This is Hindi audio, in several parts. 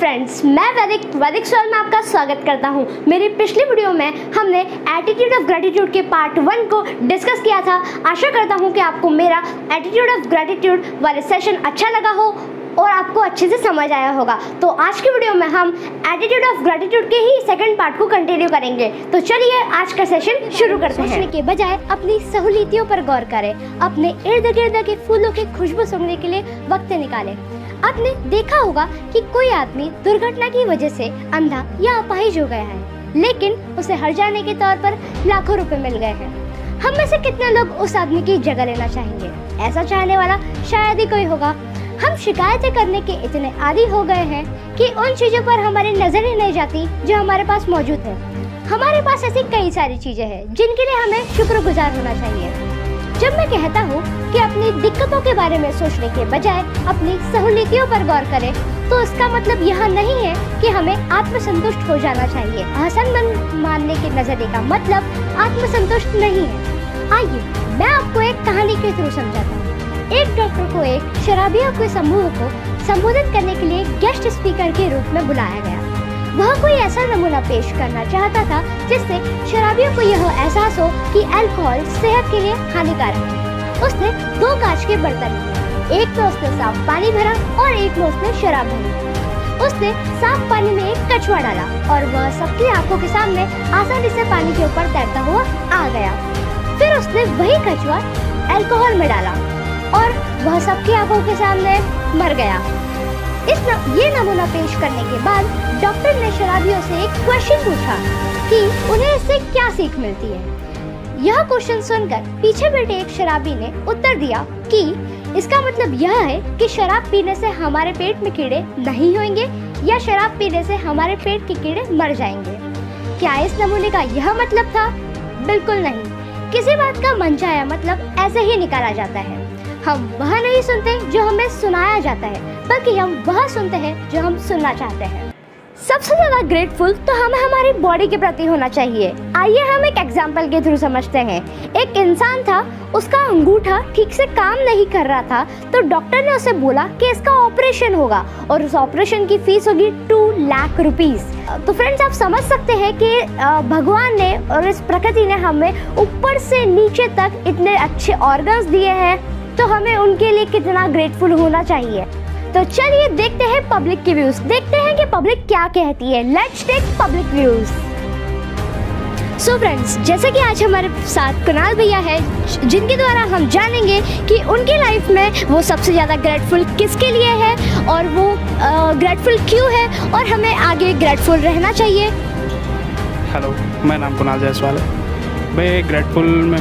फ्रेंड्स, मैं वैदिक सोल में आपका स्वागत करता हूं। मेरी पिछली वीडियो में हमने एटीट्यूड ऑफ ग्रैटिट्यूड के पार्ट 1 को डिस्कस किया था। आशा करता हूं कि आपको मेरा एटीट्यूड ऑफ ग्रैटिट्यूड वाले सेशन अच्छा लगा हो और आपको अच्छे से समझ आया होगा। तो आज की वीडियो में हम एटीट्यूड ऑफ ग्रैटिट्यूड के ही सेकंड पार्ट को कंटिन्यू करेंगे। तो चलिए आज का सेशन शुरू करते हैं। सोचने के बजाय अपनी सहूलियतों पर गौर करें। अपने इर्द गिर्द के फूलों की खुशबू सूंघने के लिए वक्त निकालें। आपने देखा होगा कि कोई आदमी दुर्घटना की वजह से अंधा या अपाहिज हो गया है, लेकिन उसे हर जाने के तौर पर लाखों रुपए मिल गए हैं। हम में से कितने लोग उस आदमी की जगह लेना चाहेंगे? ऐसा चाहने वाला शायद ही कोई होगा। हम शिकायतें करने के इतने आदी हो गए हैं कि उन चीज़ों पर हमारी नज़र ही नहीं जाती जो हमारे पास मौजूद है। हमारे पास ऐसी कई सारी चीज़ें हैं जिनके लिए हमें शुक्रगुजार होना चाहिए। जब मैं कहता हूँ कि अपनी दिक्कतों के बारे में सोचने के बजाय अपनी सहूलियतों पर गौर करें, तो इसका मतलब यह नहीं है कि हमें आत्मसंतुष्ट हो जाना चाहिए। आसनमंद मानने के नजरिए का मतलब आत्मसंतुष्ट नहीं है। आइए मैं आपको एक कहानी के थ्रू समझाता हूँ। एक डॉक्टर को एक शराबियों के समूह को संबोधित करने के लिए गेस्ट स्पीकर के रूप में बुलाया गया। वह कोई ऐसा नमूना पेश करना चाहता था जिससे शराबियों को यह एहसास हो कि अल्कोहल सेहत के लिए हानिकारक है। उसने 2 कांच के बर्तन, एक में उसने साफ पानी भरा और एक में उसने शराब भरी। उसने साफ पानी में एक कछुआ डाला और वह सबकी आंखों के सामने आसानी से पानी के ऊपर तैरता हुआ आ गया। फिर उसने वही कछुआ अल्कोहल में डाला और वह सबकी आंखों के सामने मर गया। ये नमूना पेश करने के बाद डॉक्टर ने शराबियों से एक क्वेश्चन पूछा कि उन्हें इससे क्या सीख मिलती है। यह क्वेश्चन सुनकर पीछे बैठे एक शराबी ने उत्तर दिया कि इसका मतलब यह है कि शराब पीने से हमारे पेट में कीड़े नहीं होंगे या शराब पीने से हमारे पेट के कीड़े मर जाएंगे। क्या इस नमूने का यह मतलब था? बिल्कुल नहीं। किसी बात का मनचाहा मतलब ऐसे ही निकाला जाता है। हम वह नहीं सुनते जो हमें सुनाया जाता है, बल्कि हम वह सुनते हैं जो हम सुनना चाहते हैं। सबसे ज़्यादा ग्रेटफुल तो हमें हमारी बॉडी के प्रति होना चाहिए। आइए हम एक एग्जाम्पल के थ्रू समझते हैं। एक इंसान था, उसका अंगूठा ठीक से काम नहीं कर रहा था, तो डॉक्टर ने उसे बोला कि इसका ऑपरेशन होगा और उस ऑपरेशन की फीस होगी 2 लाख रुपीस। तो फ्रेंड्स, आप समझ सकते हैं कि भगवान ने और इस प्रकृति ने हमें ऊपर से नीचे तक इतने अच्छे ऑर्गन्स दिए हैं, तो हमें उनके लिए कितना ग्रेटफुल होना चाहिए। तो चलिए देखते हैं पब्लिक के व्यूज, देखते हैं कि पब्लिक क्या कहती है। Let's take public views. So friends, जैसे कि आज हमारे साथ कुणाल भैया है, जिनके द्वारा हम जानेंगे कि उनकी लाइफ में वो सबसे ज़्यादा ग्रेटफुल किसके लिए है और वो ग्रेटफुल क्यों है और हमें आगे ग्रेटफुल रहना चाहिए। हेलो, मेरा नाम कुणाल जायसवाल है। मैं ग्रेटफुल में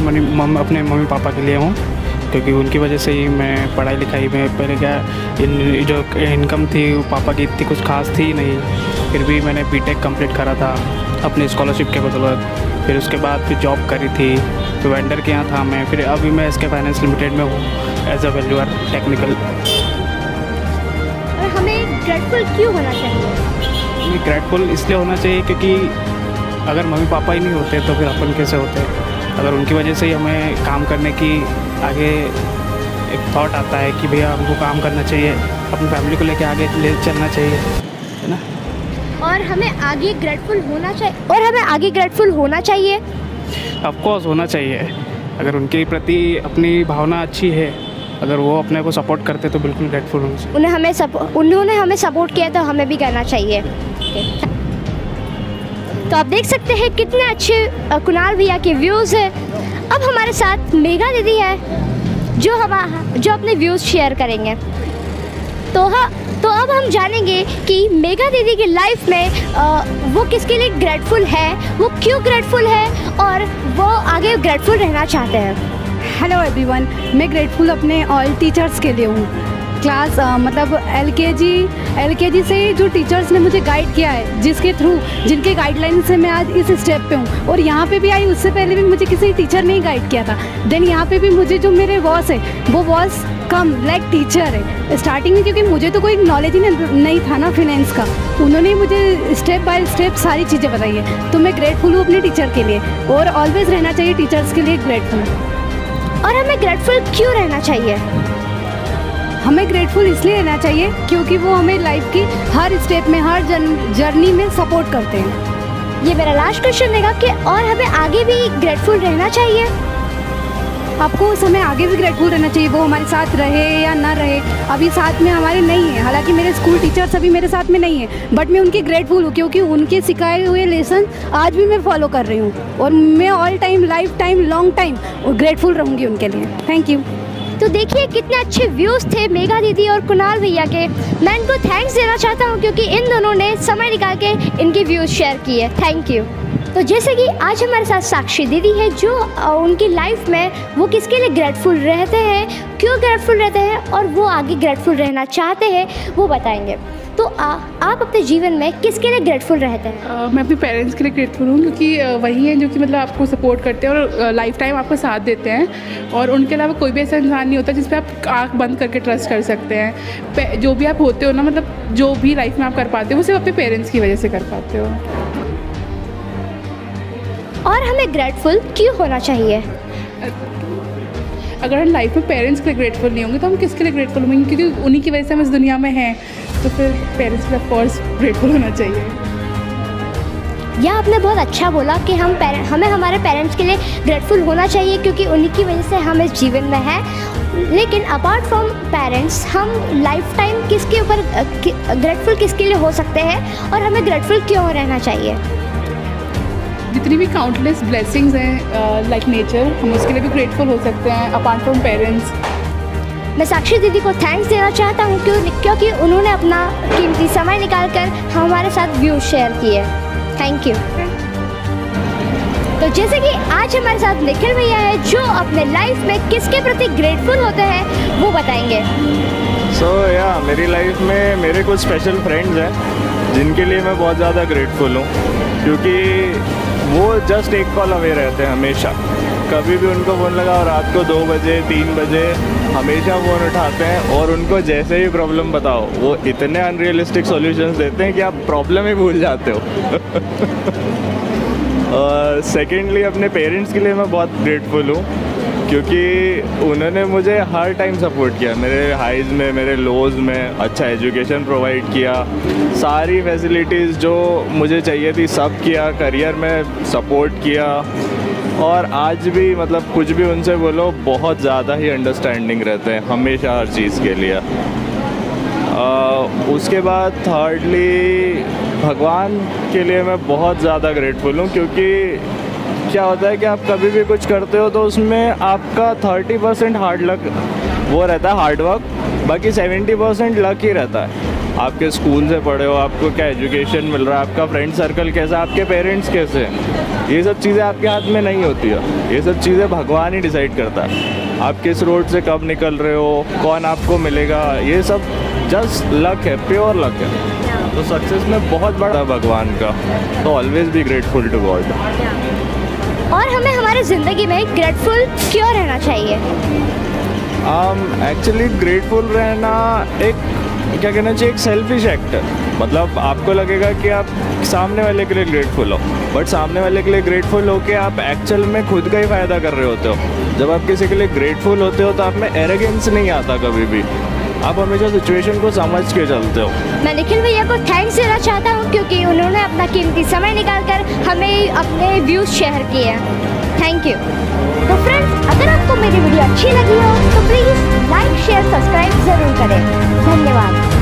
अपने मम्मी पापा के लिए हूँ, क्योंकि उनकी वजह से ही मैं पढ़ाई लिखाई में पहले क्या जो इनकम थी वो पापा की इतनी कुछ खास थी नहीं, फिर भी मैंने बीटेक कंप्लीट करा था अपनी स्कॉलरशिप के बदौलत। फिर उसके बाद फिर जॉब करी थी, फिर वेंडर के यहाँ था मैं, फिर अभी मैं SK फाइनेंस लिमिटेड में हूँ एज अ वैल्यूअर टेक्निकल। और हमें ग्रेटफुल क्यों होना चाहिए? ग्रेटफुल इसलिए होना चाहिए क्योंकि अगर मम्मी पापा ही नहीं होते तो फिर अपन कैसे होते। अगर उनकी वजह से ही हमें काम करने की आगे एक थॉट आता है कि भैया हमको काम करना चाहिए, अपनी फैमिली को लेके आगे ले चलना चाहिए, है ना। और हमें आगे ग्रेटफुल होना चाहिए ऑफ कोर्स होना चाहिए। अगर उनके प्रति अपनी भावना अच्छी है, अगर वो अपने को सपोर्ट करते तो बिल्कुल ग्रेटफुल होना चाहिए। उन्होंने हमें सपोर्ट किया तो हमें भी करना चाहिए। तो आप देख सकते हैं कितने अच्छे कुणाल भैया के व्यूज़ हैं। अब हमारे साथ मेघा दीदी है जो अपने व्यूज़ शेयर करेंगे। तो अब हम जानेंगे कि मेघा दीदी की लाइफ में वो किसके लिए ग्रेटफुल है, वो क्यों ग्रेटफुल है और वो आगे ग्रेटफुल रहना चाहते हैं। हेलो एवरीवन, मैं ग्रेटफुल अपने ऑल टीचर्स के लिए हूँ। क्लास मतलब LKG से जो टीचर्स ने मुझे गाइड किया है, जिनके गाइडलाइन से मैं आज इस स्टेप पे हूँ और यहाँ पे भी आई। उससे पहले भी मुझे किसी टीचर ने ही गाइड किया था। देन यहाँ पे भी मुझे जो मेरे बॉस है वो बॉस कम लाइक टीचर है स्टार्टिंग में, क्योंकि मुझे तो कोई नॉलेज ही नहीं था ना फिनेंस का। उन्होंने मुझे स्टेप बाय स्टेप सारी चीज़ें बताई है। तो मैं ग्रेटफुल हूँ अपने टीचर के लिए और ऑलवेज रहना चाहिए टीचर्स के लिए ग्रेटफुल। और हमें ग्रेटफुल क्यों रहना चाहिए? हमें ग्रेटफुल इसलिए रहना चाहिए क्योंकि वो हमें लाइफ की हर हर स्टेप में, हर जर्नी में सपोर्ट करते हैं। ये मेरा लास्ट क्वेश्चन रहेगा कि और हमें आगे भी ग्रेटफुल रहना चाहिए? आपको उस समय आगे भी ग्रेटफुल रहना चाहिए, वो हमारे साथ रहे या ना रहे। अभी साथ में हमारे नहीं है, हालांकि मेरे स्कूल टीचर्स अभी मेरे साथ में नहीं है, बट मैं उनकी ग्रेटफुल हूँ क्योंकि उनके सिखाए हुए लेसन आज भी मैं फॉलो कर रही हूँ और मैं all time, life time, long time grateful रहूँगी उनके लिए। Thank you. तो देखिए कितने अच्छे व्यूज़ थे मेघा दीदी और कुणाल भैया के। मैं इनको थैंक्स देना चाहता हूँ क्योंकि इन दोनों ने समय निकाल के इनके व्यूज़ शेयर किए। Thank you. तो जैसे कि आज हमारे साथ साक्षी दीदी है जो उनकी लाइफ में वो किसके लिए ग्रेटफुल रहते हैं, क्यों ग्रेटफुल रहते हैं और वो आगे ग्रेटफुल रहना चाहते हैं, वो बताएंगे। तो आप अपने जीवन में किसके लिए ग्रेटफुल रहते हैं? मैं अपने पेरेंट्स के लिए ग्रेटफुल हूँ क्योंकि वही हैं जो कि मतलब आपको सपोर्ट करते हैं और लाइफ टाइम आपको साथ देते हैं। और उनके अलावा कोई भी ऐसा इंसान नहीं होता जिस पे आप आँख बंद करके ट्रस्ट कर सकते हैं। जो भी आप होते हो ना, मतलब जो भी लाइफ में आप कर पाते हो वो सिर्फ अपने पेरेंट्स की वजह से कर पाते हो। और हमें ग्रेटफुल क्यों होना चाहिए? अगर हम लाइफ में पेरेंट्स के लिए ग्रेटफुल नहीं होंगे तो हम किसके लिए ग्रेटफुल होंगे? क्योंकि उन्हीं की वजह से हम इस दुनिया में हैं, तो फिर पेरेंट्स के लिए ऑफकोर्स ग्रेटफुल होना चाहिए। यह आपने बहुत अच्छा बोला कि हमें हमारे पेरेंट्स के लिए ग्रेटफुल होना चाहिए क्योंकि उन्हीं की वजह से हम इस जीवन में हैं। लेकिन अपार्ट फ्रॉम पेरेंट्स हम लाइफ टाइम किसके ऊपर ग्रेटफुल किसके लिए हो सकते हैं और हमें ग्रेटफुल क्यों रहना चाहिए? जितनी भी काउंटलेस ब्लेसिंग्स हैं लाइक नेचर, हम उसके लिए भी ग्रेटफुल हो सकते हैं अपार्ट फ्रॉम पेरेंट्स। मैं साक्षी दीदी को थैंक्स देना चाहता हूँ क्योंकि उन्होंने अपना कीमती समय निकालकर हमारे साथ व्यूज़ शेयर किए। Thank you. तो जैसे कि आज हमारे साथ निखिल भैया है जो अपने लाइफ में किसके प्रति ग्रेटफुल होते हैं वो बताएंगे। मेरी लाइफ में मेरे कुछ स्पेशल फ्रेंड्स हैं जिनके लिए मैं बहुत ज़्यादा ग्रेटफुल हूँ क्योंकि वो जस्ट एक कॉल अवे रहते हैं हमेशा। कभी भी उनको फ़ोन लगाओ, रात को 2 बजे 3 बजे हमेशा फ़ोन उठाते हैं और उनको जैसे ही प्रॉब्लम बताओ वो इतने अनरियलिस्टिक सॉल्यूशंस देते हैं कि आप प्रॉब्लम ही भूल जाते हो। और सेकेंडली अपने पेरेंट्स के लिए मैं बहुत ग्रेटफुल हूँ क्योंकि उन्होंने मुझे हर टाइम सपोर्ट किया, मेरे हाइज़ में, मेरे लोज़ में, अच्छा एजुकेशन प्रोवाइड किया, सारी फैसिलिटीज़ जो मुझे चाहिए थी सब किया, करियर में सपोर्ट किया। और आज भी मतलब कुछ भी उनसे बोलो बहुत ज़्यादा ही अंडरस्टैंडिंग रहते हैं हमेशा हर चीज़ के लिए। उसके बाद थर्डली भगवान के लिए मैं बहुत ज़्यादा ग्रेटफुल हूँ क्योंकि क्या होता है कि आप कभी भी कुछ करते हो तो उसमें आपका 30% हार्ड लक वो रहता है, हार्ड वर्क, बाकी 70% लक ही रहता है। आपके स्कूल से पढ़े हो, आपको क्या एजुकेशन मिल रहा है, आपका फ्रेंड सर्कल कैसा, आपके पेरेंट्स कैसे हैं, ये सब चीज़ें आपके हाथ में नहीं होती है। ये सब चीज़ें भगवान ही डिसाइड करता है। आप किस रोड से कब निकल रहे हो, कौन आपको मिलेगा, ये सब जस्ट लक है, प्योर लक है। तो सक्सेस में बहुत बड़ा भगवान का, तो always be grateful to God. और हमें हमारे ज़िंदगी में ग्रेटफुल क्यों रहना चाहिए? एक्चुअली ग्रेटफुल रहना एक क्या कहना चाहिए, एक सेल्फिश एक्ट है। मतलब आपको लगेगा कि आप सामने वाले के लिए ग्रेटफुल हो, बट सामने वाले के लिए ग्रेटफुल हो के आप एक्चुअल में खुद का ही फ़ायदा कर रहे होते हो। जब आप किसी के लिए ग्रेटफुल होते हो तो आप में एरोगेंस नहीं आता कभी भी, आप हमेशा सिचुएशन को समझ के चलते हो। मैं निखिल भैया को थैंक्स देना चाहता हूँ क्योंकि उन्होंने अपना कीमती समय निकालकर हमें अपने व्यूज़ शेयर किए हैं। Thank you. तो फ्रेंड्स, अगर आपको मेरी वीडियो अच्छी लगी हो तो प्लीज़ लाइक शेयर सब्सक्राइब ज़रूर करें। धन्यवाद।